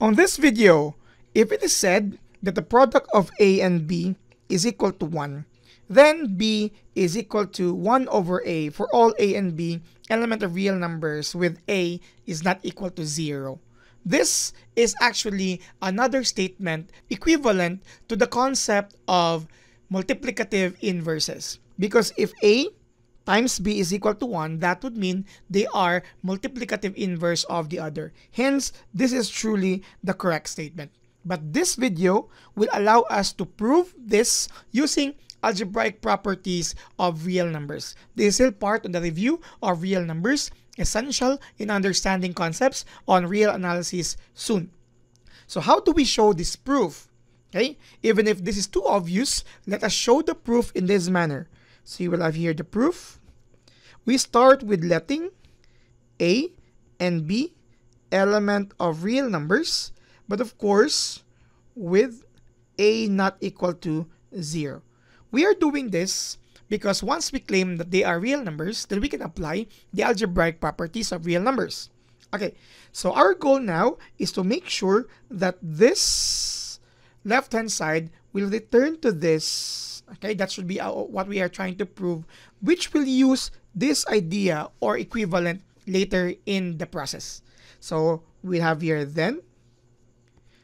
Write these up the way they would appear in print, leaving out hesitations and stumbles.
On this video, if it is said that the product of A and B is equal to 1, then B is equal to 1 over A for all A and B element of real numbers with A is not equal to 0. This is actually another statement equivalent to the concept of multiplicative inverses. Because if A times B is equal to 1, that would mean they are multiplicative inverse of the other. Hence, this is truly the correct statement. But this video will allow us to prove this using algebraic properties of real numbers. This is still part of the review of real numbers, essential in understanding concepts on real analysis soon. So how do we show this proof? Okay, even if this is too obvious, let us show the proof in this manner. So you will have here the proof. We start with letting A and B element of real numbers, but of course with A not equal to 0. We are doing this because once we claim that they are real numbers, then we can apply the algebraic properties of real numbers. Okay, so our goal now is to make sure that this left-hand side will return to this. Okay, that should be what we are trying to prove, which will use this idea or equivalent later in the process. So we have here then.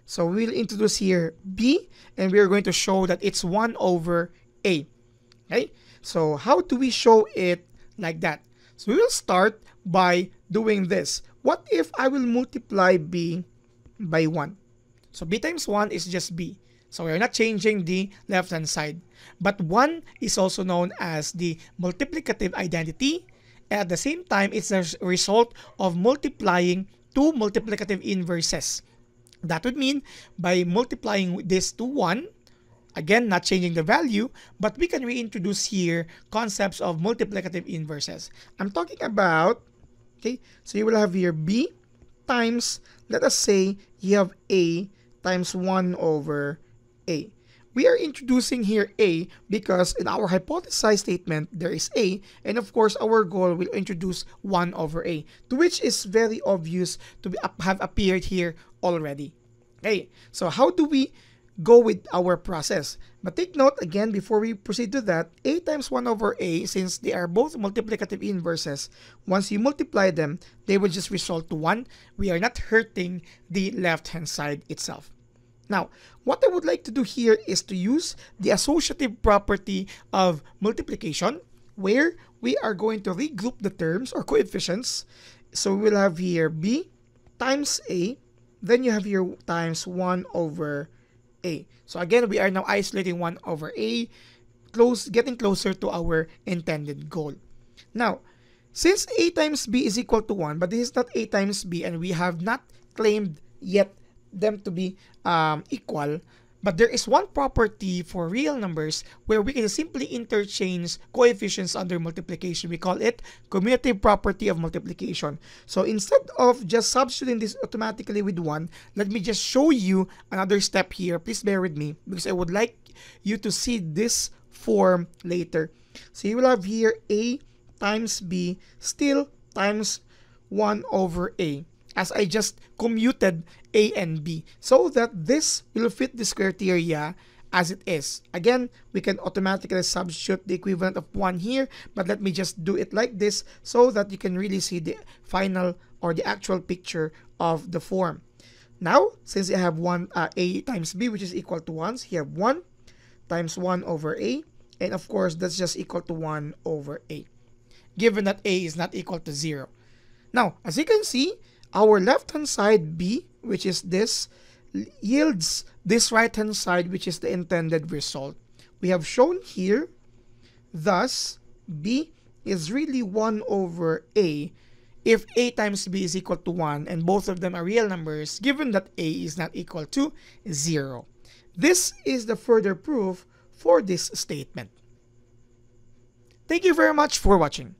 So we'll introduce here B, and we are going to show that it's 1 over A. Okay, so how do we show it like that? So we will start by doing this. What if I will multiply B by 1? So B times 1 is just B. So we're not changing the left-hand side. But 1 is also known as the multiplicative identity. At the same time, it's a result of multiplying two multiplicative inverses. That would mean by multiplying this to 1, again, not changing the value, but we can reintroduce here concepts of multiplicative inverses. I'm talking about, okay, so you will have here B times, let us say you have A times 1 over A. We are introducing here A because in our hypothesized statement, there is A, and of course, our goal will introduce 1 over A, to which is very obvious to have appeared here already. Okay, so how do we go with our process? But take note again before we proceed to that, A times 1 over A, since they are both multiplicative inverses, once you multiply them, they will just result to 1. We are not hurting the left-hand side itself. Now, what I would like to do here is to use the associative property of multiplication, where we are going to regroup the terms or coefficients. So we'll have here B times A, then you have here times 1 over A. So again, we are now isolating 1 over A, getting closer to our intended goal. Now, since A times B is equal to 1, but this is not A times B, and we have not claimed yet them to be equal, but there is one property for real numbers where we can simply interchange coefficients under multiplication. We call it commutative property of multiplication. So instead of just substituting this automatically with 1, let me just show you another step here. Please bear with me because I would like you to see this form later. So you will have here A times B still times 1 over A, as I just commuted A and B, so that this will fit this criteria as it is. Again, we can automatically substitute the equivalent of 1 here, but let me just do it like this so that you can really see the final or the actual picture of the form. Now, since you have A times B, which is equal to 1, so you have 1 times 1 over A, and of course, that's just equal to 1 over A, given that A is not equal to 0. Now, as you can see, our left-hand side B, which is this, yields this right-hand side, which is the intended result. We have shown here, thus, B is really 1 over A if A times B is equal to 1 and both of them are real numbers, given that A is not equal to 0. This is the further proof for this statement. Thank you very much for watching.